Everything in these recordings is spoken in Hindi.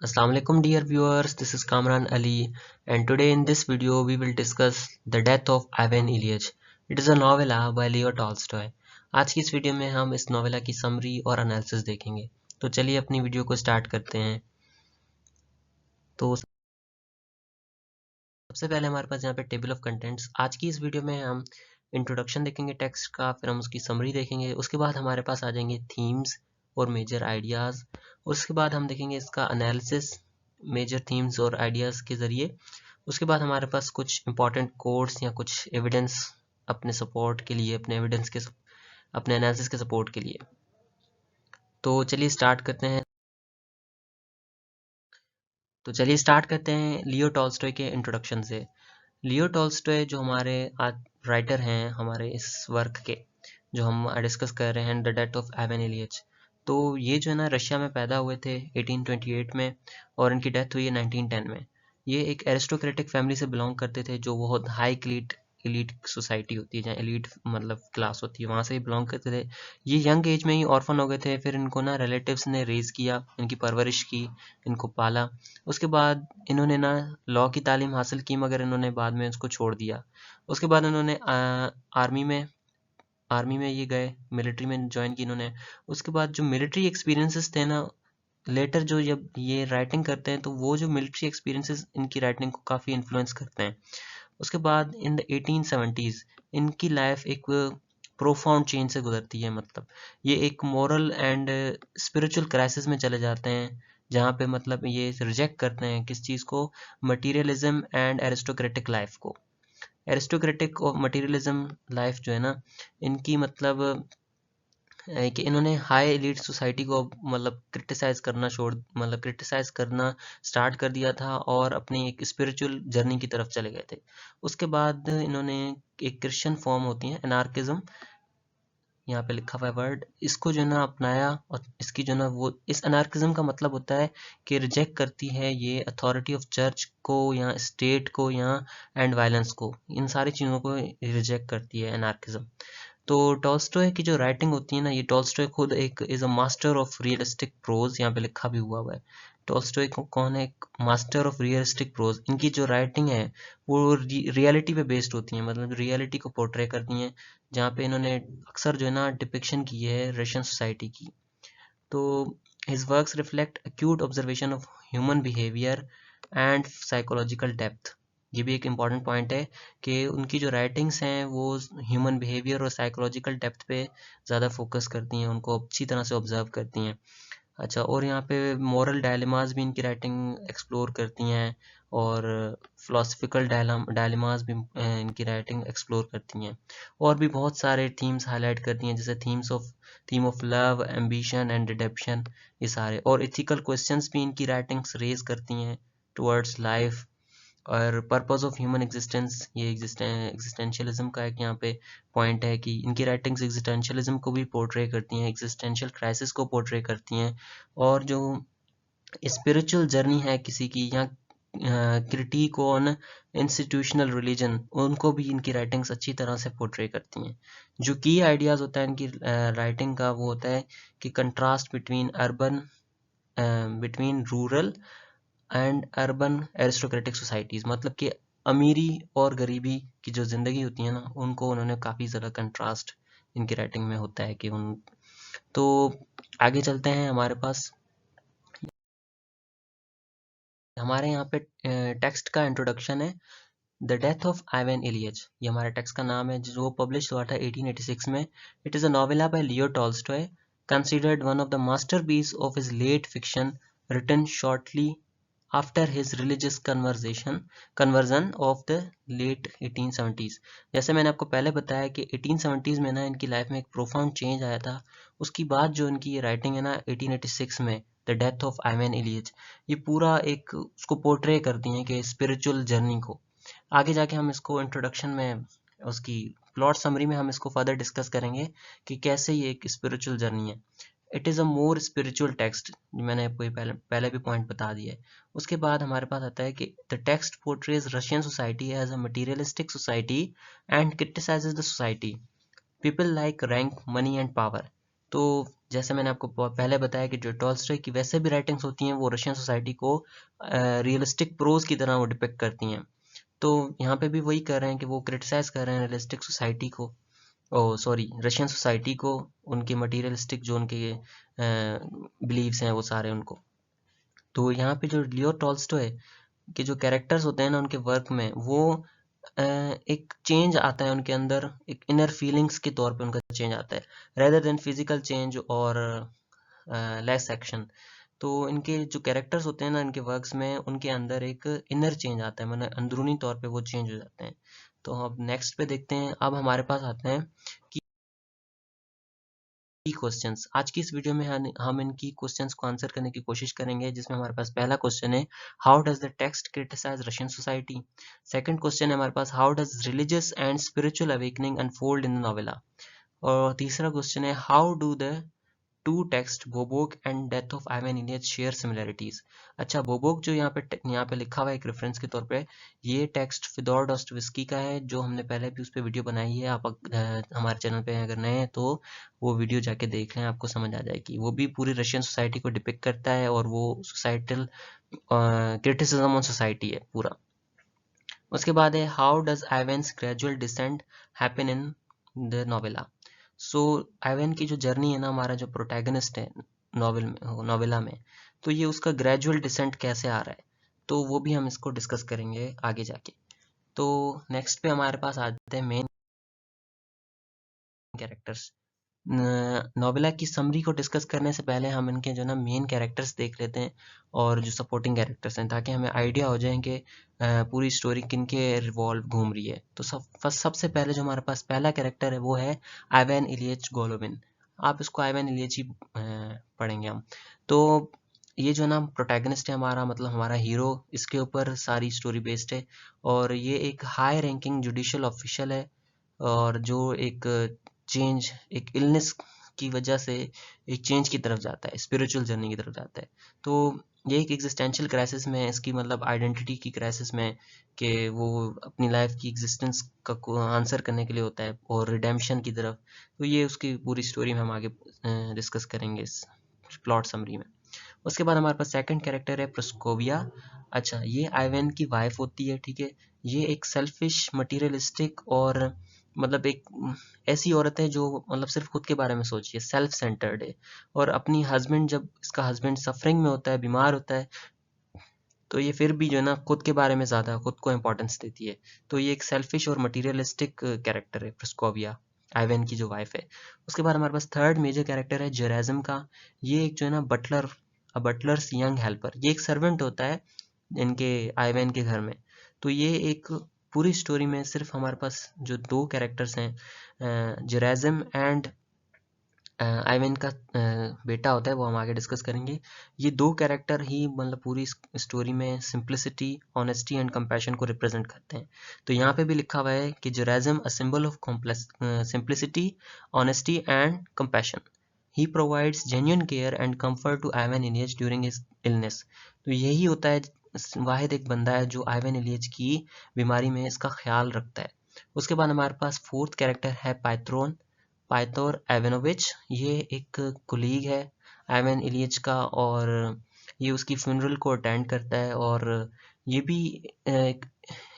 Assalamualaikum dear viewers, this is Kamran Ali and today in this video we will discuss The Death of Ivan Ilyich. It is a novella by Leo Tolstoy. आज की इस वीडियो में हम इस नोवेला की समरी और एनालिसिस देखेंगे। तो चलिए अपनी वीडियो को स्टार्ट करते हैं। तो सबसे पहले हमारे पास यहाँ पे टेबल ऑफ कंटेंट्स। आज की इस वीडियो में हम इंट्रोडक्शन देखेंगे टेक्स्ट का, फिर हम उसकी समरी देखेंगे, उसके बाद हमारे पास आ जाएंगे थीम्स और मेजर आइडियाज़, उसके बाद हम देखेंगे इसका एनालिसिस मेजर थीम्स और आइडियाज़ के ज़रिए। उसके बाद हमारे पास कुछ इंपॉर्टेंट कोड्स या कुछ एविडेंस अपने सपोर्ट के लिए, अपने एनालिसिस के सपोर्ट के लिए। तो चलिए स्टार्ट करते हैं। लियो टॉल्स्टॉय के इंट्रोडक्शन से। लियो टॉल्स्टॉय जो हमारे राइटर हैं हमारे इस वर्क के, जो हम डिस्कस कर रहे हैं, द डेथ ऑफ आइवन इलियच। तो ये जो है ना रशिया में पैदा हुए थे 1828 में और इनकी डेथ हुई है 1910 में। ये एक एरिस्टोक्रेटिक फैमिली से बिलोंग करते थे, जो बहुत हाई एलीट सोसाइटी होती है, जहाँ एलीट मतलब क्लास होती है, वहाँ से ही बिलोंग करते थे। ये यंग एज में ही ऑर्फन हो गए थे, फिर इनको ना रिलेटिव्स ने रेज़ किया, इनकी परवरिश की, इनको पाला। उसके बाद इन्होंने ना लॉ की तालीम हासिल की, मगर इन्होंने बाद में उसको छोड़ दिया। उसके बाद इन्होंने आर्मी में ये गए, मिलिट्री में ज्वाइन की इन्होंने। उसके बाद जो मिलिट्री एक्सपीरियंसेस थे ना, लेटर जो जब ये राइटिंग करते हैं तो वो जो मिलिट्री एक्सपीरियंसेस इनकी राइटिंग को काफ़ी इन्फ्लुएंस करते हैं। उसके बाद इन द 1870s इनकी लाइफ एक प्रोफाउंड चेंज से गुजरती है। मतलब ये एक मॉरल एंड स्पिरिचुअल क्राइसिस में चले जाते हैं, जहाँ पे मतलब ये रिजेक्ट करते हैं किस चीज़ को, मटीरियलिज्म एंड एरिस्टोक्रेटिक लाइफ को। एरिस्टोक्रेटिक और मटीरियलिज्म लाइफ जो है ना, इनकी मतलब कि इन्होंने हाई एलीट सोसाइटी को मतलब क्रिटिसाइज करना स्टार्ट कर दिया था और अपनी एक स्पिरिचुअल जर्नी की तरफ चले गए थे। उसके बाद इन्होंने एक क्रिश्चियन फॉर्म होती है एनार्किज्म, यहाँ पे लिखा हुआ है वर्ड, इसको जो है ना अपनाया। और इसकी जो है ना वो इस अनार्किज्म का मतलब होता है कि रिजेक्ट करती है ये अथॉरिटी ऑफ चर्च को या स्टेट को या एंड वायलेंस को, इन सारी चीज़ों को रिजेक्ट करती है अनार्किज्म। तो टॉल्स्टॉय की जो राइटिंग होती है ना, ये टॉल्स्टॉय खुद एक is a master of realistic prose, यहाँ पे लिखा भी हुआ है। टॉल्स्टॉय कौन है? एक मास्टर ऑफ रियलिस्टिक प्रोज। इनकी जो राइटिंग है वो रियलिटी पे बेस्ड होती है, मतलब रियलिटी को पोर्ट्रे करती हैं, जहाँ पे इन्होंने अक्सर जो है ना डिपिक्शन की है रशियन सोसाइटी की। तो his works reflect acute observation of human behaviour and psychological depth. ये भी एक इम्पॉर्टेंट पॉइंट है कि उनकी जो राइटिंग्स हैं वो ह्यूमन बिहेवियर और साइकोलॉजिकल डेप्थ पे ज़्यादा फोकस करती हैं, उनको अच्छी तरह से ऑब्जर्व करती हैं। अच्छा, और यहाँ पे मॉरल डायलेमास भी इनकी राइटिंग एक्सप्लोर करती हैं और फिलोसफिकल डायलेमास भी इनकी राइटिंग एक्सप्लोर करती हैं। और भी बहुत सारे थीम्स हाईलाइट करती हैं, जैसे theme of love, ambition and redemption, ये सारे। और इथिकल क्वेश्चंस भी इनकी राइटिंग्स रेज करती हैं टुवर्ड्स लाइफ और पर्पस ऑफ ह्यूमन एग्जिस्टेंस। ये एग्जिस्टेंशियलिज्म का एक यहाँ पे पॉइंट है कि इनकी राइटिंग्स एग्जिस्टेंशियलिज्म को भी पोर्ट्रे करती हैं, एग्जिस्टेंशियल क्राइसिस को पोर्ट्रे करती हैं। और जो स्पिरिचुअल जर्नी है किसी की, या क्रिटिक ऑन इंस्टीट्यूशनल रिलीजन, उनको भी इनकी राइटिंग्स अच्छी तरह से पोर्ट्रे करती हैं। जो की आइडियाज़ होता है इनकी राइटिंग का, वो होता है कि contrast between rural and urban aristocratic societies, मतलब कि अमीरी और गरीबी की जो ज़िंदगी होती है ना, उनको उन्होंने काफ़ी ज़्यादा कंट्रास्ट इनकी राइटिंग में होता है कि उन। तो आगे चलते हैं। हमारे यहाँ पे टेक्स्ट का इंट्रोडक्शन है, द डेथ ऑफ आइवन इलियच। ये हमारे टेक्स्ट का नाम है, जो पब्लिश हुआ था 1886 में। It is a novella by Leo Tolstoy, considered one of the masterpiece of his late fiction, written shortly after his religious conversion of the late 1870s। जैसे मैंने आपको पहले बताया कि 1870s में ना इनकी लाइफ में एक प्रोफाउंड चेंज आया था। उसकी बाद जो इनकी ये राइटिंग है ना 1886 में, द डेथ ऑफ आइवन इलियच, ये पूरा एक उसको पोर्ट्रे करती हैं कि स्पिरिचुअल जर्नी को। आगे जाके हम इसको इंट्रोडक्शन में, उसकी प्लॉट समरी में हम इसको फर्दर डिस्कस करेंगे कि कैसे ये एक स्पिरिचुअल जर्नी है। It is a more spiritual text, मैंने आपको ये पहले भी पॉइंट बता दिया है। उसके बाद हमारे पास आता है कि the text portrays Russian society as a materialistic society and criticises the society, people like rank, money and power. तो जैसे मैंने आपको पहले बताया कि जो टॉल्स्टॉय की वैसे भी राइटिंग्स होती हैं वो रशियन सोसाइटी को रियलिस्टिक प्रोज की तरह वो डिपिक्ट करती हैं। तो यहाँ पे भी वही कर रहे हैं कि वो क्रिटिसाइज कर रहे हैं रियलिस्टिक सोसाइटी को, ओ सॉरी रशियन सोसाइटी को, उनके मटीरियलिस्टिक जो उनके बिलीव्स हैं वो सारे उनको। तो यहाँ पे जो लियो टॉल्स्टॉय के जो कैरेक्टर्स होते हैं ना उनके वर्क में, वो एक चेंज आता है उनके अंदर, एक इनर फीलिंग्स के तौर पे उनका चेंज आता है, रेदर देन फिजिकल चेंज और लेस एक्शन। तो इनके जो कैरेक्टर्स होते हैं ना इनके वर्क्स में, उनके अंदर एक इनर चेंज आता है, मतलब अंदरूनी तौर पे वो चेंज हो जाते हैं। तो अब नेक्स्ट पे देखते हैं। अब हमारे पास आते हैं की क्वेश्चंस। आज की इस वीडियो में हम इन की क्वेश्चंस को आंसर करने की कोशिश करेंगे, जिसमें हमारे पास पहला क्वेश्चन है, how does the text criticise Russian society. Second question है हमारे पास, how does religious and spiritual awakening unfold in the novella. और तीसरा क्वेश्चन है, how do the two text Bobok and Death of Ivan Ilyich share similarities. अच्छा, बोबोक जो यहाँ पे लिखा हुआ है एक रेफरेंस के तौर पे, ये टेक्स्ट फिदोर डॉस्टोवेस्की का है, जो हमने पहले भी उस पर वीडियो बनाई है। आप हमारे चैनल पे अगर नए हैं तो वो वीडियो जाके देख लें, आपको समझ आ जाएगी। वो भी पूरी रशियन सोसाइटी को डिपिक्ट करता है और वो सोसाइटल क्रिटिसिज्म ऑन सोसाइटी है पूरा। उसके बाद है, how does Ivan's gradual descent happen in the novella. So Ivan की जो जर्नी है ना, हमारा जो प्रोटैगनिस्ट है नोवेला में, तो ये उसका ग्रेजुअल डिसेंट कैसे आ रहा है, तो वो भी हम इसको डिस्कस करेंगे आगे जाके। तो नेक्स्ट पे हमारे पास आते हैं मेन कैरेक्टर्स। नोवेला की समरी को डिस्कस करने से पहले हम इनके जो ना मेन कैरेक्टर्स देख लेते हैं और जो सपोर्टिंग कैरेक्टर्स हैं, ताकि हमें आइडिया हो जाए कि पूरी स्टोरी किन के रिवॉल्व घूम रही है। तो सबसे पहले जो हमारे पास पहला कैरेक्टर है वो है आइवन इलियच गोलोविन। आप इसको आइवन इलियच ही पढ़ेंगे हम। तो ये जो ना प्रोटैगनिस्ट है हमारा, मतलब हमारा हीरो, इसके ऊपर सारी स्टोरी बेस्ड है। और ये एक हाई रैंकिंग जुडिशियल ऑफिशियल है, और जो एक चेंज, एक इलनेस की वजह से एक चेंज की तरफ जाता है, स्पिरिचुअल जर्नी की तरफ जाता है। तो ये एक एग्जिस्टेंशियल क्राइसिस में है, इसकी मतलब आइडेंटिटी की क्राइसिस में, कि वो अपनी लाइफ की एग्जिस्टेंस का आंसर करने के लिए होता है, और रिडेम्पशन की तरफ। तो ये उसकी पूरी स्टोरी में हम आगे डिस्कस करेंगे इस प्लॉट समरी में। उसके बाद हमारे पास सेकंड कैरेक्टर है प्रोस्कोविया। अच्छा, ये आइवेन की वाइफ होती है, ठीक है। ये एक सेल्फिश, मटीरियलिस्टिक और मतलब एक ऐसी औरत है जो मतलब सिर्फ खुद के बारे में सोच रही है, सेल्फ सेंटर्ड है। और अपनी हस्बैंड, जब इसका हस्बैंड सफरिंग में होता है, बीमार होता है, तो ये फिर भी जो है ना खुद के बारे में ज़्यादा खुद को इम्पोर्टेंस देती है। तो ये एक सेल्फिश और मटीरियलिस्टिक कैरेक्टर है प्रोस्कोविया, आइवेन की जो वाइफ है। उसके बाद हमारे पास थर्ड मेजर कैरेक्टर है जेरेज्म का। ये एक जो है ना बटलर, बटलर्स यंग हेल्पर, ये एक सर्वेंट होता है इनके आइवेन के घर में। तो ये एक पूरी स्टोरी में सिर्फ हमारे पास जो दो कैरेक्टर्स हैं, जेरेज्म एंड आइवेन का बेटा होता है, वो हम आगे डिस्कस करेंगे। ये दो कैरेक्टर ही मतलब पूरी स्टोरी में सिंप्लिसिटी, ऑनेस्टी एंड कंपैशन को रिप्रेजेंट करते हैं। तो यहाँ पे भी लिखा हुआ है कि Gerasim a symbol of simplicity, honesty and compassion. He provides genuine care and comfort to Ivan Ilyich during his illness. तो यही होता है, वाहिद एक बंदा है जो आइवेन इलियच की बीमारी में इसका ख्याल रखता है। उसके बाद हमारे पास फोर्थ कैरेक्टर है पाइथ्रोन, पाइथोर एवेनोविच। ये एक कुलीग है आइवन इलियच का, और ये उसकी फ्यूनरल को अटेंड करता है। और ये भी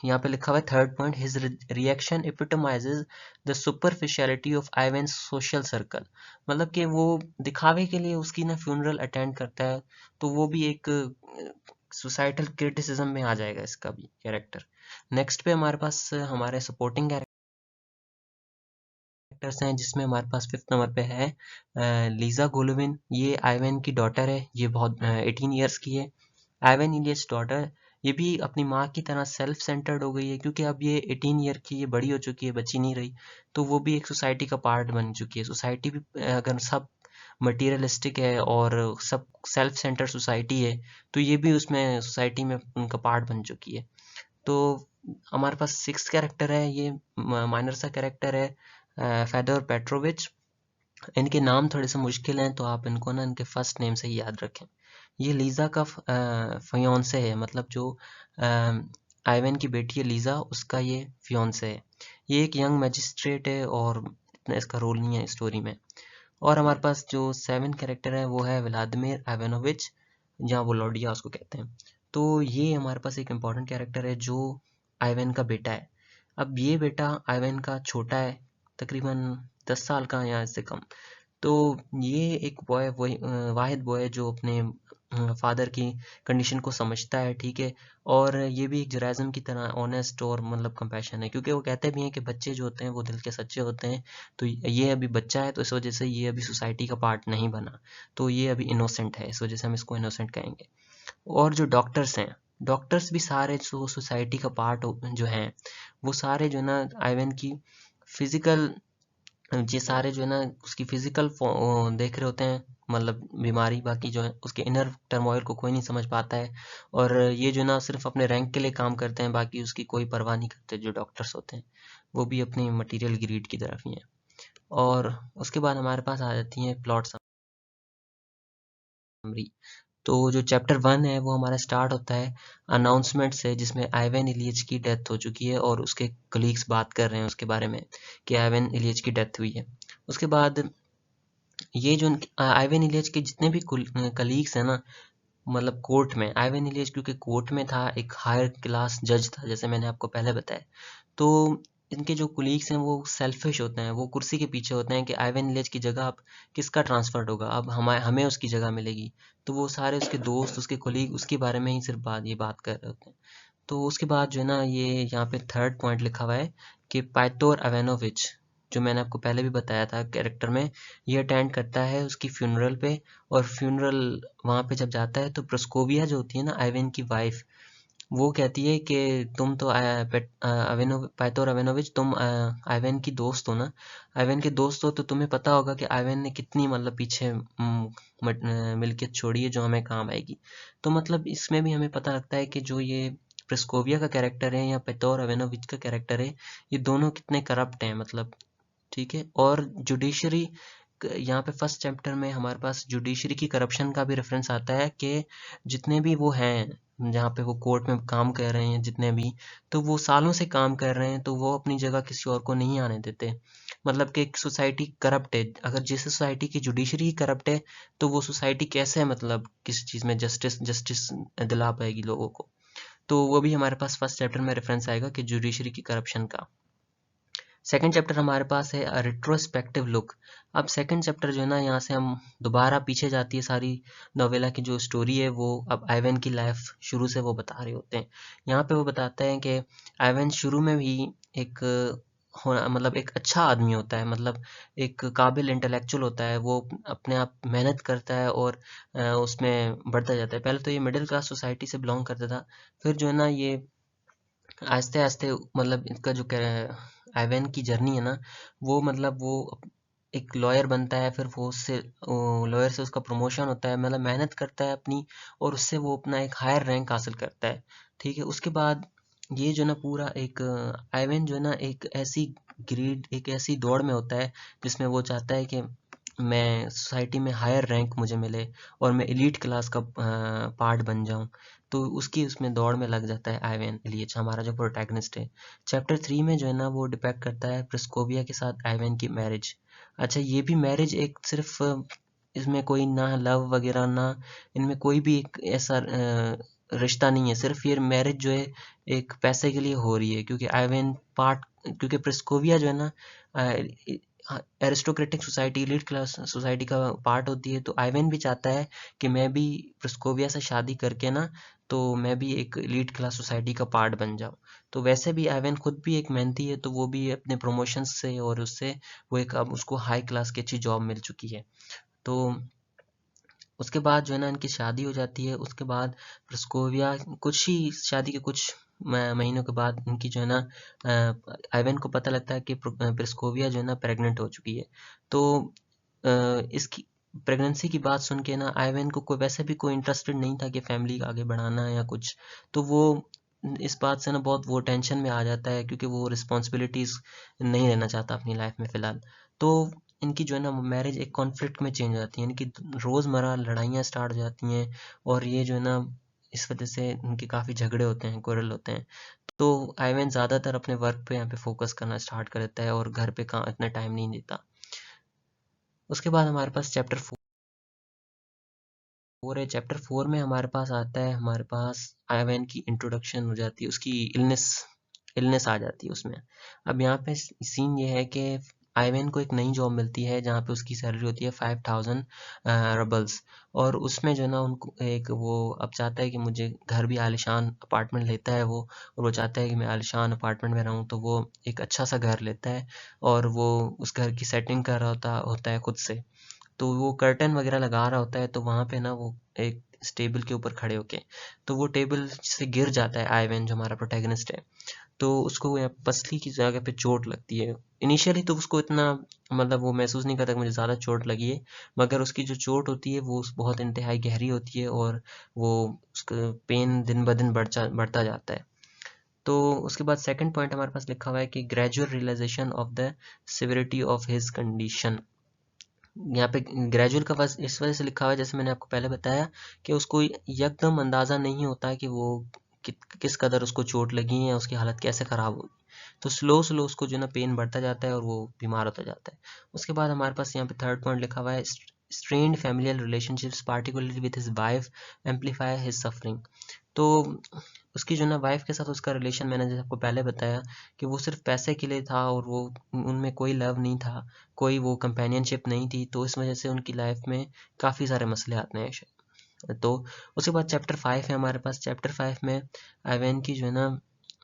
यहाँ पे लिखा हुआ है third point, his reaction epitomises the superficiality of Ivan social circle. मतलब कि वो दिखावे के लिए उसकी ना फ्यूनरल अटेंड करता है, तो वो भी एक सोसाइटल क्रिटिसिज्म में आ जाएगा इसका भी कैरेक्टर। नेक्स्ट पे हमारे पास हमारे सपोर्टिंग कैरेक्टर्स हैं, जिसमें हमारे पास फिफ्थ नंबर पे है लीजा गोलोविन। ये आइवेन की डॉटर है, ये बहुत 18 ईयर्स की है, आइवेन इलियट्स डॉटर। ये भी अपनी माँ की तरह सेल्फ सेंटर्ड हो गई है, क्योंकि अब ये 18 ईयर की, ये बड़ी हो चुकी है, बच्ची नहीं रही। तो वो भी एक सोसाइटी का पार्ट बन चुकी है। सोसाइटी भी अगर सब मटीरियलिस्टिक है और सब सेल्फ सेंटर्ड सोसाइटी है, तो ये भी उसमें सोसाइटी में उनका पार्ट बन चुकी है। तो हमारे पास सिक्स कैरेक्टर है, ये माइनर सा कैरेक्टर है, फेदोर पेट्रोविच। इनके नाम थोड़े से मुश्किल हैं, तो आप इनको ना इनके फर्स्ट नेम से ही याद रखें। ये लीज़ा का फियोंसे है, मतलब जो आइवन की बेटी है लीज़ा, उसका ये फियोंसे है। ये एक यंग मैजिस्ट्रेट है और इतना इसका रोल नहीं है स्टोरी में। और हमारे पास जो 7 कैरेक्टर है वो है व्लादिमीर इवानोविच, जहाँ वोलोडिया उसको कहते हैं। तो ये हमारे पास एक इम्पॉर्टेंट कैरेक्टर है जो आइवैन का बेटा है। अब ये बेटा आइवैन का छोटा है, तकरीबन 10 साल का या इससे कम। तो ये एक बॉय वही वाहिद बॉय है जो अपने फादर की कंडीशन को समझता है, ठीक है। और ये भी एक जराइज्म की तरह ऑनेस्ट और मतलब कंपैशन है, क्योंकि वो कहते भी हैं कि बच्चे जो होते हैं वो दिल के सच्चे होते हैं। तो ये अभी बच्चा है, तो इस वजह से ये अभी सोसाइटी का पार्ट नहीं बना, तो ये अभी इनोसेंट है, इस वजह से हम इसको इनोसेंट कहेंगे। और जो डॉक्टर्स हैं, डॉक्टर्स भी सारे सोसाइटी का पार्ट जो हैं, वो सारे जो है ना आइवैन की फिजिकल, ये सारे जो है ना उसकी फिजिकल देख रहे होते हैं, मतलब बीमारी, बाकी जो है उसके इनर टर्मोइल को कोई नहीं समझ पाता है। और ये जो है ना सिर्फ अपने रैंक के लिए काम करते हैं, बाकी उसकी कोई परवाह नहीं करते जो डॉक्टर्स होते हैं, वो भी अपनी मटेरियल ग्रीड की तरफ ही हैं। और उसके बाद हमारे पास आ जाती हैं प्लॉट समरी। तो जो चैप्टर 1 है वो हमारा स्टार्ट होता है अनाउंसमेंट से, जिसमें आइवैन इलियच की डेथ हो चुकी है और उसके कलीग्स बात कर रहे हैं उसके बारे में कि आइवैन इलियच की डेथ हुई है। उसके बाद ये जो आइवैन इलियच के जितने भी कलीग्स हैं ना, मतलब कोर्ट में, आइवैन इलियच क्योंकि कोर्ट में था, एक हायर क्लास जज था जैसे मैंने आपको पहले बताया, तो इनके जो कुलीग्स हैं वो सेल्फिश होते हैं, वो कुर्सी के पीछे होते हैं कि आइवैन विलेज की जगह अब किसका ट्रांसफर होगा, अब हमें उसकी जगह मिलेगी। तो वो सारे उसके दोस्त, उसके कुलीग उसके बारे में ही सिर्फ बात कर रहे होते हैं। तो उसके बाद जो है ना ये यहाँ पे थर्ड पॉइंट लिखा हुआ है कि पाइतोर अवेनोविच, जो मैंने आपको पहले भी बताया था कैरेक्टर में, ये अटेंड करता है उसकी फ्यूनरल पे। और फ्यूनरल वहाँ पे जब जाता है तो प्रोस्कोविया जो होती है ना आइवैन की वाइफ, वो कहती है कि तुम तो पाइथोर अवेनोविच, तुम आइवैन की दोस्त हो ना, आइवैन के दोस्त हो तो तुम्हें पता होगा कि आइवैन ने कितनी मतलब पीछे मिल्कियत छोड़ी है जो हमें काम आएगी। तो मतलब इसमें भी हमें पता लगता है कि जो ये प्रिस्कोविया का कैरेक्टर है या पाइथोर अवेनोविच का कैरेक्टर है, ये दोनों कितने करप्ट हैं मतलब, ठीक है। और जुडिशरी, यहाँ पे फर्स्ट चैप्टर में हमारे पास जुडिशरी की करप्शन का भी रेफरेंस आता है कि जितने भी वो हैं जहाँ पे वो कोर्ट में काम कर रहे हैं जितने भी, तो वो सालों से काम कर रहे हैं, तो वो अपनी जगह किसी और को नहीं आने देते। मतलब कि एक सोसाइटी करप्ट है, अगर जिस सोसाइटी की जुडिशरी करप्ट है, तो वो सोसाइटी कैसे मतलब किसी चीज़ में जस्टिस जस्टिस दिला पाएगी लोगों को। तो वो भी हमारे पास फर्स्ट चैप्टर में रेफरेंस आएगा कि जुडिशरी की करप्शन का। सेकंड चैप्टर हमारे पास है रिट्रोस्पेक्टिव लुक। अब सेकंड चैप्टर जो है ना, यहाँ से हम दोबारा पीछे जाती है सारी नोवेला की जो स्टोरी है, वो अब आइवैन की लाइफ शुरू से वो बता रहे होते हैं। यहाँ पे वो बताते हैं कि आइवैन शुरू में भी एक होना मतलब एक अच्छा आदमी होता है, मतलब एक काबिल इंटेलेक्चुअल होता है, वो अपने आप मेहनत करता है और उसमें बढ़ता जाता है। पहले तो ये मिडिल क्लास सोसाइटी से बिलोंग करता था, फिर जो है ना ये आहिस्ते आहिस्ते मतलब इसका जो आइवैन की जर्नी है ना, वो मतलब वो एक लॉयर बनता है, फिर वो उससे लॉयर से उसका प्रमोशन होता है, मतलब मेहनत करता है अपनी, और उससे वो अपना एक हायर रैंक हासिल करता है, ठीक है। उसके बाद ये जो ना पूरा एक आइवैन जो है ना एक ऐसी ग्रीड, एक ऐसी दौड़ में होता है जिसमें वो चाहता है कि मैं सोसाइटी में हायर रैंक मुझे मिले और मैं एलीट क्लास का पार्ट बन जाऊं। तो उसकी उसमें दौड़ में लग जाता है आइवैन इलियच, हमारा जो प्रोटैगनिस्ट है। चैप्टर 3 में जो है ना वो डिपेक्ट करता है प्रिस्कोविया के साथ आइवैन की मैरिज। अच्छा, ये भी मैरिज एक सिर्फ इसमें कोई ना लव वगैरह ना, इनमें कोई भी एक ऐसा रिश्ता नहीं है, सिर्फ ये मैरिज जो है एक पैसे के लिए हो रही है, क्योंकि आइवैन पार्ट, क्योंकि प्रिस्कोविया जो है ना aristocratic society, elite class society का पार्ट होती है, तो आइवैन भी चाहता है कि मैं भी प्रिस्कोविया से शादी करके ना, तो मैं भी एक एलीट क्लास सोसाइटी का पार्ट बन जाऊं। तो वैसे भी आइवैन खुद भी एक मेहनती है, तो वो भी अपने प्रमोशंस से और उससे वो एक अब उसको हाई क्लास की अच्छी जॉब मिल चुकी है। तो उसके बाद जो है ना इनकी शादी हो जाती है। उसके बाद प्रिस्कोविया कुछ ही शादी के कुछ महीनों के बाद इनकी जो है ना आइवैन को पता लगता है कि प्रिस्कोविया जो है ना प्रेग्नेंट हो चुकी है। तो इसकी प्रेगनेंसी की बात सुन के ना आइवैन को कोई वैसे भी कोई इंटरेस्टेड नहीं था कि फैमिली आगे बढ़ाना या कुछ। तो वो इस बात से ना बहुत वो टेंशन में आ जाता है, क्योंकि वो रिस्पॉन्सिबिलिटीज़ नहीं लेना चाहता अपनी लाइफ में फ़िलहाल। तो इनकी जो है ना मैरिज एक कॉन्फ्लिक्ट में चेंज हो जाती है, इनकी रोज़मर्रा लड़ाइयाँ स्टार्ट हो जाती हैं, और ये जो है ना इस वजह से इनके काफ़ी झगड़े होते हैं, quarrel होते हैं। तो आइवैन ज़्यादातर अपने वर्क पे यहाँ पे फोकस करना स्टार्ट कर देता है और घर पे इतना टाइम नहीं देता। उसके बाद हमारे पास चैप्टर 4 है। चैप्टर 4 में हमारे पास आता है, हमारे पास आयवैन की इंट्रोडक्शन हो जाती है, उसकी इलनेस आ जाती है उसमें। अब यहाँ पे सीन ये है कि आयवैन को एक नई जॉब मिलती है जहाँ पे उसकी सैलरी होती है 5000 रबल्स, और उसमें जो है ना उनको एक वो अब चाहता है कि मुझे घर भी आलिशान अपार्टमेंट लेता है वो, और वो चाहता है कि मैं आलिशान अपार्टमेंट में रहूँ, तो वो एक अच्छा सा घर लेता है और वो उस घर की सेटिंग कर रहा होता है खुद से। तो वो कर्टन वगैरह लगा रहा होता है, तो वहाँ पे ना वो एक टेबल के ऊपर खड़े होके, तो वो टेबल से गिर जाता है आइवैन जो हमारा प्रोटैगनिस्ट है। तो उसको यहाँ पसली की जगह पे चोट लगती है। इनिशियली तो उसको इतना मतलब वो महसूस नहीं करता कि मुझे ज़्यादा चोट लगी है, मगर उसकी जो चोट होती है वो बहुत इंतहाई गहरी होती है और वो उसका पेन दिन ब दिन बढ़ता जाता है। तो उसके बाद सेकंड पॉइंट हमारे पास लिखा हुआ है कि gradual realisation of the severity of his condition. यहाँ पे ग्रेजुअल का बस इस वजह से लिखा हुआ है, जैसे मैंने आपको पहले बताया कि उसको यकदम अंदाज़ा नहीं होता है कि वो किस कदर उसको चोट लगी है या उसकी हालत कैसे ख़राब होगी। तो स्लो स्लो उसको जो है ना पेन बढ़ता जाता है और वो बीमार होता जाता है। उसके बाद हमारे पास यहाँ पे थर्ड पॉइंट लिखा हुआ है, strained familial relationships particularly with his wife amplify his suffering. तो उसकी जो ना वाइफ के साथ उसका रिलेशन, मैंने जैसे आपको पहले बताया कि वो सिर्फ पैसे के लिए था और वो उनमें कोई लव नहीं था, कोई वो कंपेनियनशिप नहीं थी, तो इस वजह से उनकी लाइफ में काफ़ी सारे मसले आते हैं। तो उसके बाद चैप्टर 5 है हमारे पास। चैप्टर 5 में आइवैन की जो है ना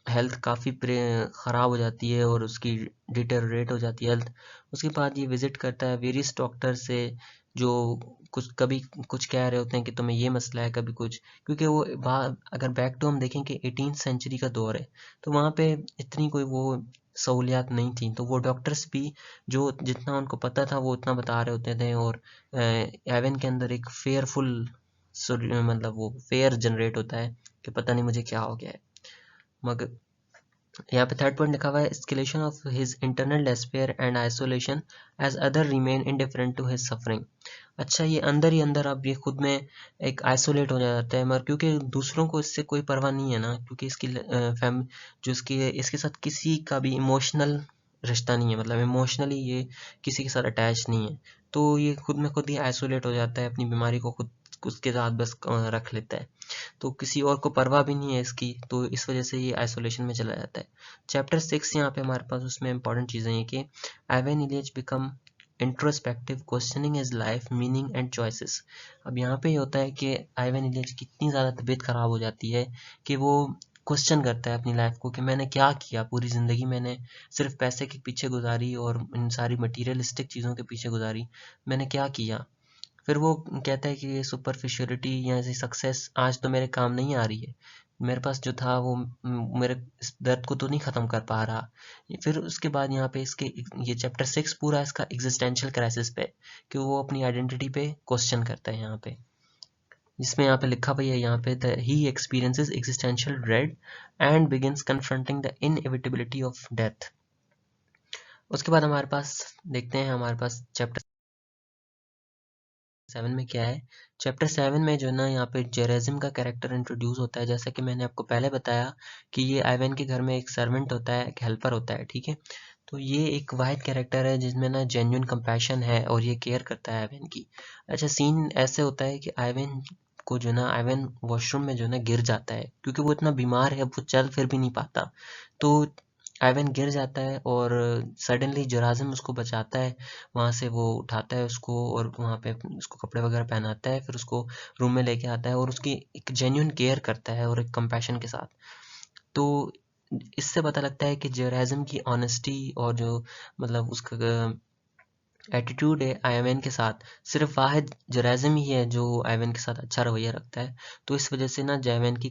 हेल्थ काफ़ी ख़राब हो जाती है और उसकी डिटेरोरेट हो जाती है हेल्थ। उसके बाद ये विज़िट करता है वेरियस डॉक्टर से, जो कुछ कभी कुछ कह रहे होते हैं कि तुम्हें ये मसला है, कभी कुछ, क्योंकि वो अगर बैक टू हम देखें कि 18th सेंचुरी का दौर है, तो वहाँ पे इतनी कोई वो सहूलियात नहीं थी, तो वो डॉक्टर्स भी जो जितना उनको पता था वो उतना बता रहे होते थे, और एवन के अंदर एक फेयरफुल मतलब वो फेयर जनरेट होता है कि पता नहीं मुझे क्या हो गया है। मगर यहाँ पे थर्ड पॉइंट लिखा हुआ है, escalation of his internal despair and isolation as other remain indifferent to his suffering. अच्छा, ये अंदर ही अंदर अब ये खुद में एक आइसोलेट हो जाता है, मगर क्योंकि दूसरों को इससे कोई परवाह नहीं है ना, क्योंकि इसकी फैम जो इसकी इसके साथ किसी का भी इमोशनल रिश्ता नहीं है, मतलब इमोशनली ये किसी के साथ अटैच नहीं है, तो ये खुद में खुद ही आइसोलेट हो जाता है, अपनी बीमारी को खुद उसके साथ बस रख लेता है, तो किसी और को परवाह भी नहीं है इसकी, तो इस वजह से ये आइसोलेशन में चला जाता है। चैप्टर 6 यहाँ पे हमारे पास उसमें इंपॉर्टेंट चीज़ें हैं कि Ivan Ilyich become introspective, questioning his life meaning and choices. अब यहाँ पे ये होता है कि आइवैन इलियच की इतनी ज़्यादा तबीयत ख़राब हो जाती है कि वो क्वेश्चन करता है अपनी लाइफ को कि मैंने क्या किया, पूरी ज़िंदगी मैंने सिर्फ पैसे के पीछे गुजारी और इन सारी मटीरियलिस्टिक चीज़ों के पीछे गुजारी, मैंने क्या किया। फिर वो कहता है कि ये सुपरफिशियलिटी या ऐसी सक्सेस आज तो मेरे काम नहीं आ रही है, मेरे पास जो था वो मेरे इस दर्द को तो नहीं ख़त्म कर पा रहा। फिर उसके बाद यहाँ पे इसके ये चैप्टर 6 पूरा इसका एग्जिस्टेंशियल क्राइसिस पे, कि वो अपनी आइडेंटिटी पे क्वेश्चन करता है यहाँ पे, जिसमें यहाँ पे लिखा हुआ है यहाँ पे the he experiences existential dread and begins confronting the inevitability of death. उसके बाद हमारे पास देखते हैं हमारे पास चैप्टर 7 में क्या है। चैप्टर 7 में जो है ना यहाँ पे जेरेज्म का कैरेक्टर इंट्रोड्यूस होता है, जैसा कि मैंने आपको पहले बताया कि ये आइवैन के घर में एक सर्वेंट होता है, एक हेल्पर होता है, ठीक है। तो ये एक वाहिद कैरेक्टर है जिसमें ना जेन्युइन कंपैशन है और ये केयर करता है आइवैन की। अच्छा, सीन ऐसे होता है कि आइवैन को जो ना आइवैन वॉशरूम में जो है ना गिर जाता है, क्योंकि वो इतना बीमार है, वो चल फिर भी नहीं पाता। तो आइवैन गिर जाता है और सडनली जेराजिम उसको बचाता है, वहाँ से वो उठाता है उसको और वहाँ पे उसको कपड़े वगैरह पहनाता है, फिर उसको रूम में लेके आता है और उसकी एक जेन्युइन केयर करता है और एक कंपैशन के साथ। तो इससे पता लगता है कि जेराजिम की ऑनेस्टी और जो मतलब उसका एटीट्यूड है आइवैन के साथ, सिर्फ वाहिद जेराजिम ही है जो आइवैन के साथ अच्छा रवैया रखता है। तो इस वजह से ना जेराजिम की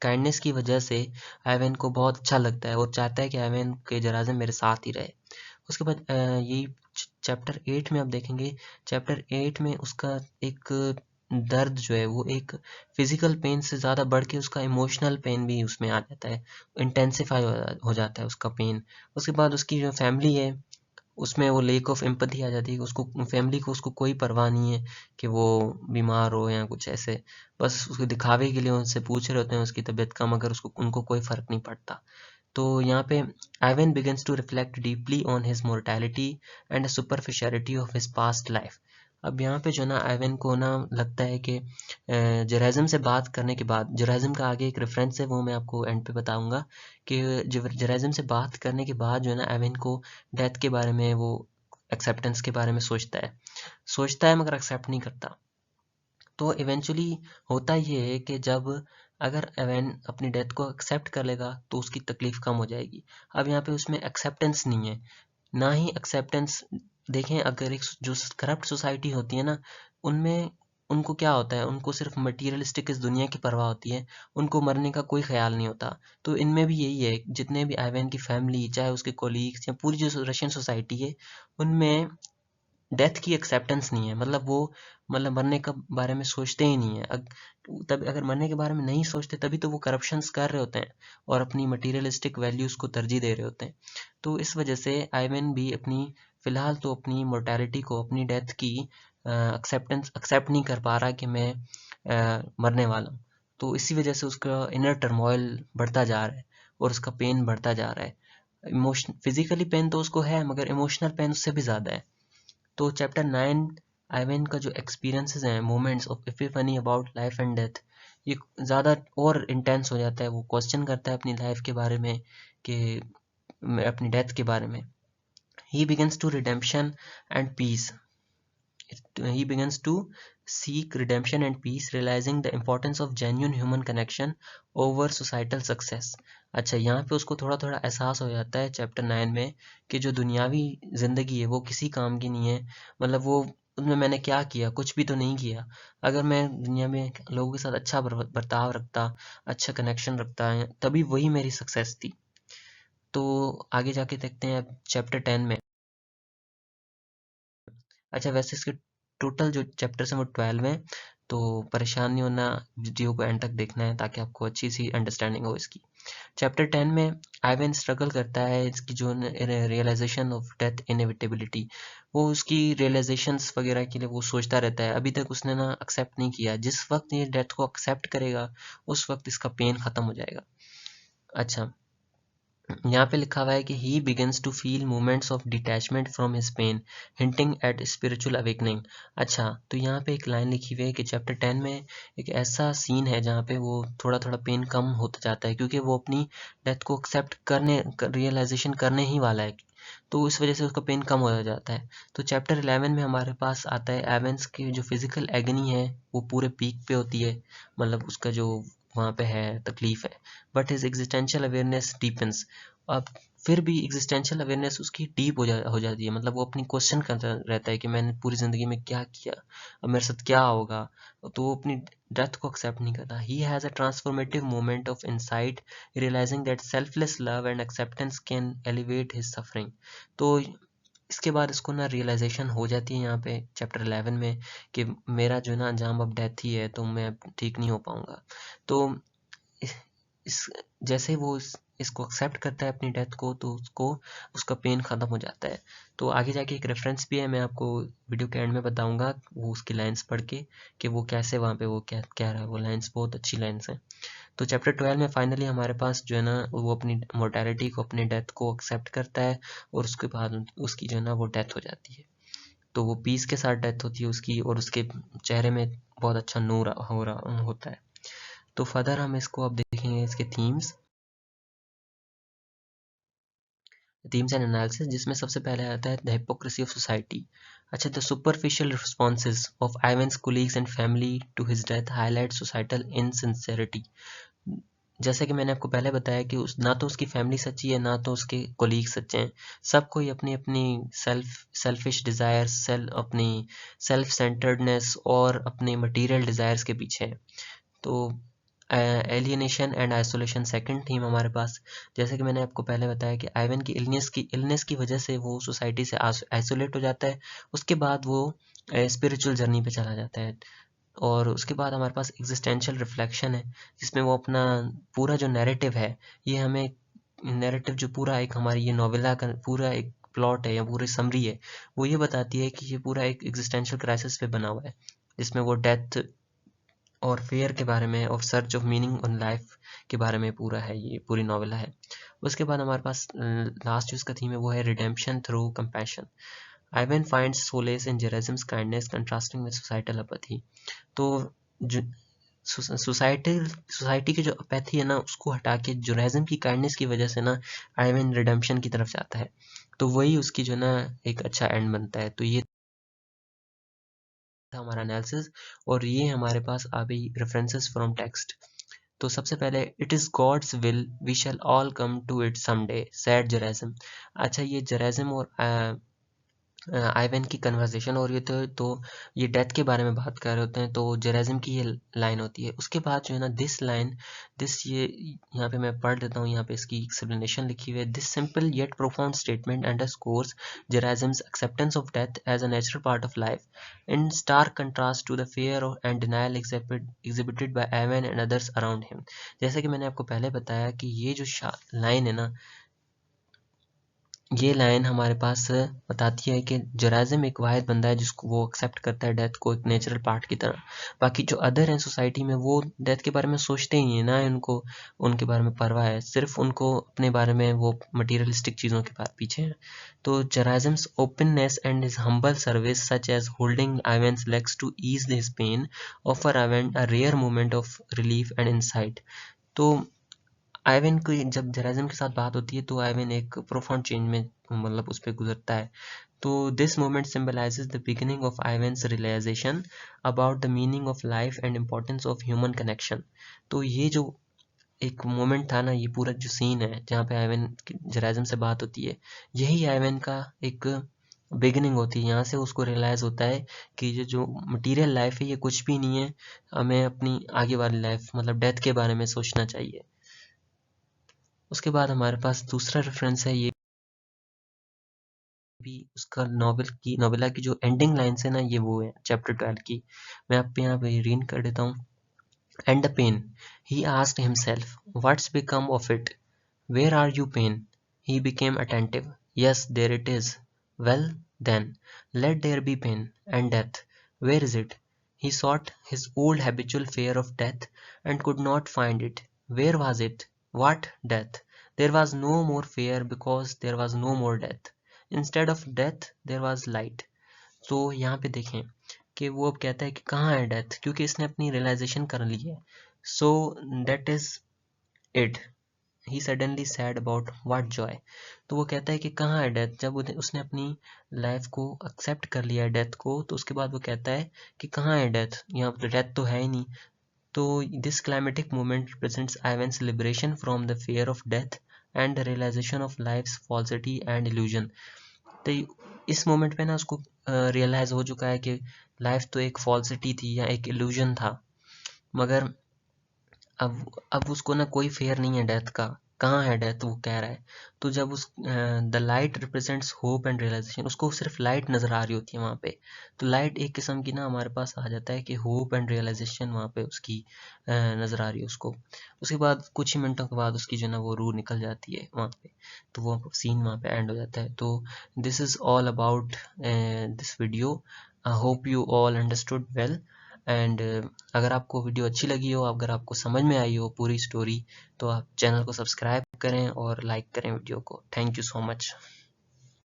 काइंडनेस की वजह से आइवैन को बहुत अच्छा लगता है और चाहता है कि आइवैन के जेराजिम मेरे साथ ही रहे। उसके बाद यही चैप्टर 8 में आप देखेंगे, चैप्टर 8 में उसका एक दर्द जो है वो एक फिजिकल पेन से ज़्यादा बढ़ के उसका इमोशनल पेन भी उसमें आ जाता है, इंटेंसिफाई हो जाता है उसका पेन। उसके बाद उसकी जो फैमिली है उसमें वो लेक ऑफ एम्पैथी आ जाती है, उसको फैमिली को उसको कोई परवाह नहीं है कि वो बीमार हो या कुछ ऐसे, बस उसको दिखावे के लिए उनसे पूछ रहे होते हैं उसकी तबीयत का, मगर उसको उनको कोई फ़र्क नहीं पड़ता। तो यहाँ पे Ivan begins to reflect deeply on his mortality and superficiality of his past life. अब यहाँ पे जो ना आइवन को ना लगता है कि जेराइज्म से बात करने के बाद, जेराइज्म का आगे एक रेफरेंस है वो मैं आपको एंड पे बताऊंगा, कि जेराइज्म से बात करने के बाद जो है ना आइवन को डेथ के बारे में, वो एक्सेप्टेंस के बारे में सोचता है मगर एक्सेप्ट नहीं करता। तो इवेंचुअली होता ये है कि जब अगर एवन अपनी डेथ को एक्सेप्ट कर लेगा तो उसकी तकलीफ कम हो जाएगी। अब यहाँ पे उसमें एक्सेप्टेंस नहीं है, ना ही एक्सेप्टेंस। देखें, अगर एक जो करप्ट सोसाइटी होती है ना, उनमें उनको क्या होता है, उनको सिर्फ मटीरियलिस्टिक इस दुनिया की परवाह होती है, उनको मरने का कोई ख्याल नहीं होता। तो इनमें भी यही है, जितने भी आइवैन की फैमिली, चाहे उसके कोलीग्स या पूरी जो रशियन सोसाइटी है, उनमें डेथ की एक्सेप्टेंस नहीं है। मतलब वो मतलब मरने का बारे में सोचते ही नहीं है। तब अगर मरने के बारे में नहीं सोचते तभी तो वो करप्शंस कर रहे होते हैं और अपनी मटीरियलिस्टिक वैल्यूज़ को तरजीह दे रहे होते हैं। तो इस वजह से आइवन भी अपनी फ़िलहाल तो अपनी मोर्टैलिटी को, अपनी डेथ की एक्सेप्ट नहीं कर पा रहा कि मैं मरने वाला हूँ। तो इसी वजह से उसका इनर टर्मोइल बढ़ता जा रहा है और उसका पेन बढ़ता जा रहा है। फिजिकली पेन तो उसको है मगर इमोशनल पेन उससे भी ज़्यादा है। तो चैप्टर 9 आइवैन का जो एक्सपीरियंसेस हैं, moments of Epiphany about life and death, ये ज़्यादा और इंटेंस हो जाता है। वो क्वेश्चन करता है अपनी लाइफ के बारे में, कि अपनी डेथ के बारे में। He begins to redemption and peace he begins to seek redemption and peace, realizing the importance of genuine human connection over societal success। अच्छा, यहाँ पे उसको थोड़ा थोड़ा एहसास हो जाता है चैप्टर 9 में कि जो दुनियावी ज़िंदगी है वो किसी काम की नहीं है। मतलब वो, उसमें मैंने क्या किया, कुछ भी तो नहीं किया। अगर मैं दुनिया में लोगों के साथ अच्छा बर्ताव रखता, अच्छा कनेक्शन रखता है, तभी वही मेरी सक्सेस थी। तो आगे जाके देखते हैं अब चैप्टर 10 में। अच्छा, वैसे इसके टोटल जो चैप्टर्स हैं वो 12 हैं, तो परेशान नहीं होना, वीडियो को एंड तक देखना है ताकि आपको अच्छी सी अंडरस्टैंडिंग हो इसकी। चैप्टर 10 में आइवन स्ट्रगल करता है इसकी जो रियलाइजेशन ऑफ डेथ इनएविटेबिलिटी, वो उसकी रियलाइजेशंस वगैरह के लिए वो सोचता रहता है। अभी तक उसने ना एक्सेप्ट नहीं किया। जिस वक्त ये डेथ को एक्सेप्ट करेगा उस वक्त इसका पेन ख़त्म हो जाएगा। अच्छा, यहाँ पे लिखा हुआ है कि he begins to feel moments of detachment from his pain, hinting at spiritual awakening। अच्छा, तो यहाँ पे एक लाइन लिखी हुई है कि चैप्टर 10 में एक ऐसा सीन है जहाँ पे वो थोड़ा थोड़ा पेन कम होता जाता है, क्योंकि वो अपनी डेथ को एक्सेप्ट करने, रियलाइजेशन करने ही वाला है। तो इस वजह से उसका पेन कम हो जाता है। तो चैप्टर 11 में हमारे पास आता है एवेंस की जो फिजिकल एगनी है वो पूरे पीक पे होती है, मतलब उसका जो वहाँ पे है तकलीफ है। But his existential awareness deepens. अब फिर भी एग्जिस्टेंशियल अवेयरनेस उसकी डीप हो जाती है। मतलब वो अपनी क्वेश्चन करता रहता है कि मैंने पूरी ज़िंदगी में क्या किया, अब मेरे साथ क्या होगा। तो वो अपनी डेथ को एक्सेप्ट नहीं करता। He has a transformative moment of insight, realising that selfless love and acceptance can elevate his suffering. तो इसके बाद इसको ना रियलाइजेशन हो जाती है यहाँ पे चैप्टर 11 में कि मेरा जो ना अंजाम अब डेथ ही है, तो मैं ठीक नहीं हो पाऊँगा। तो इस जैसे वो इसको एक्सेप्ट करता है अपनी डेथ को, तो उसको उसका पेन ख़त्म हो जाता है। तो आगे जाके एक रेफरेंस भी है, मैं आपको वीडियो के एंड में बताऊंगा वो उसकी लाइंस पढ़ के कि वो कैसे वहाँ पे वो क्या कह रहा है। वो लाइंस बहुत अच्छी लाइंस हैं। तो चैप्टर 12 में फाइनली हमारे पास जो है ना वो अपनी मोर्टैलिटी को, अपनी डेथ को एक्सेप्ट करता है और उसके बाद उसकी जो है ना वो डेथ हो जाती है। तो वो पीस के साथ डेथ होती है उसकी, और उसके चेहरे में बहुत अच्छा नूर हो रहा होता है। तो फर्दर हम इसको अब देखेंगे इसके थीम्स एंड एनालिसिस, जिसमें सबसे पहले आता है द हिपोक्रेसी ऑफ सोसाइटी। अच्छा, the superficial responses of Ivan's colleagues and family to his death highlight societal insincerity. जैसे कि मैंने आपको पहले बताया कि ना तो उसकी फैमिली सच्ची है, ना तो उसके कोलीग सच्चे हैं। सब कोई अपनी अपनी सेल्फिश डिज़ायर्स, अपनी सेल्फ सेंटर्डनेस और अपने मटीरियल डिज़ायर्स के पीछे है। तो alienation and isolation second theme हमारे पास। जैसे कि मैंने आपको पहले बताया कि आइवन की इलनेस की वजह से वो सोसाइटी से आइसोलेट हो जाता है। उसके बाद वो स्पिरिचुअल जर्नी पे चला जाता है। और उसके बाद हमारे पास एग्जिस्टेंशियल रिफ्लेक्शन है, जिसमें वो अपना पूरा जो नैरेटिव है, ये हमें नैरेटिव जो पूरा एक हमारी ये नोवेला का पूरा एक प्लॉट है या पूरी समरी है, वो ये बताती है कि ये पूरा एक एग्जिस्टेंशियल क्राइसिस पे बना हुआ है, जिसमें वो डेथ और फेयर के बारे में और search of meaning on life के बारे में पूरा है, ये पूरी नॉवेला है। उसके बाद हमारे पास लास्ट जो इसका थीम है वो है redemption through compassion. Ivan finds solace in Gerasim's kindness contrasting with societal apathy. तो जो सोसाइटी की जो अपैथी है ना उसको हटा के जुरेज़म की काइंडनेस की वजह से ना आइवन रिडेम्पशन की तरफ जाता है, तो वही उसकी जो ना एक अच्छा एंड बनता है। तो ये था हमारा एनालिसिस, और ये हमारे पास अभी रेफरेंसेस फ्रॉम टेक्स्ट। तो सबसे पहले it is God's will we shall all come to it someday said Gerasim. अच्छा, ये जेरेज़म और आइवन की कन्वर्सेशन हो रही होती है, तो ये डेथ के बारे में बात कर रहे होते हैं, तो जेरेज़म की ये लाइन होती है। उसके बाद जो है ना दिस लाइन, दिस ये यहाँ पे मैं पढ़ देता हूँ, यहाँ पे इसकी एक्सप्लेनेशन लिखी हुई है। This simple yet profound statement underscores Gerasim's acceptance of death as a natural part of life in stark contrast to the fear and denial exhibited by Ivan and others around him. जैसे कि मैंने आपको पहले बताया कि ये जो लाइन है ना, ये लाइन हमारे पास बताती है कि जेरेज़म एक वाहिद बंदा है जिसको वो एक्सेप्ट करता है डेथ को एक नेचुरल पार्ट की तरह। बाकी जो अदर हैं सोसाइटी में वो डेथ के बारे में सोचते ही नहीं है, ना उनको उनके बारे में परवाह है, सिर्फ उनको अपने बारे में वो मटीरियलिस्टिक चीज़ों के पीछे हैं। तो Gerasim's openness and his humble service such as holding Ivan's legs to ease his pain offer Ivan a rare moment of relief and insight. तो आइवन की जब जेरेज़म के साथ बात होती है तो आइवन एक प्रोफाउंड चेंज में मतलब उस पर गुजरता है। तो this moment symbolises the beginning of Ivan's realisation about the meaning of life and importance of human connection. तो ये जो एक मोमेंट था ना, ये पूरा जो सीन है जहाँ पे आइवन जेरेज़म से बात होती है, यही आइवन का एक बिगिनिंग होती है। यहाँ से उसको रियलाइज़ होता है कि ये जो मटीरियल लाइफ है ये कुछ भी नहीं है, हमें अपनी आगे वाली लाइफ मतलब डेथ के बारे में सोचना चाहिए। उसके बाद हमारे पास दूसरा रेफरेंस है, ये भी उसका नोवेला की जो एंडिंग लाइन्स है ना, ये वो है चैप्टर 12 की। मैं आप यहाँ पे रीड कर देता हूँ। And the pain he asked himself what's become of it, where are you pain, he became attentive. Yes, there it is. Well, then, let there be pain and death. Where is it? He sought his old habitual fear of death and could not find it. Where was it? What death? There was no more fear because there was no more death. Instead of death, there was light. तो यहाँ पे देखें कि वो अब कहता है कि कहाँ है डेथ, क्योंकि इसने अपनी रियलाइजेशन कर ली है। So that is it, he suddenly sad about what Joy. तो वो कहता है कि कहाँ है डेथ, जब उसने अपनी लाइफ को एक्सेप्ट कर लिया है डेथ को, तो उसके बाद वो कहता है कि कहाँ है डेथ, यहाँ पर डेथ तो है ही नहीं। तो this climactic moment represents Ivan's liberation from the fear of death and the realisation of life's falsity and illusion. तो इस मोमेंट पे ना उसको रियलाइज हो चुका है कि लाइफ तो एक फॉल्सिटी थी या एक इल्यूजन था, मगर अब उसको ना कोई फेयर नहीं है डेथ का। कहाँ है डेथ, वो कह रहा है। तो जब उस the light represents hope and realisation, उसको सिर्फ लाइट नज़र आ रही होती है वहाँ पे। तो लाइट एक किस्म की ना हमारे पास आ जाता है कि होप एंड रियलाइजेशन वहाँ पे उसकी नज़र आ रही है उसको। उसके बाद कुछ ही मिनटों के बाद उसकी जो ना वो रूह निकल जाती है वहाँ पे, तो वो सीन वहाँ पे एंड हो जाता है। तो this is all about this video. I hope you all understood well. And अगर आपको वीडियो अच्छी लगी हो, अगर आपको समझ में आई हो पूरी स्टोरी, तो आप चैनल को सब्सक्राइब करें और लाइक करें वीडियो को। Thank you so much.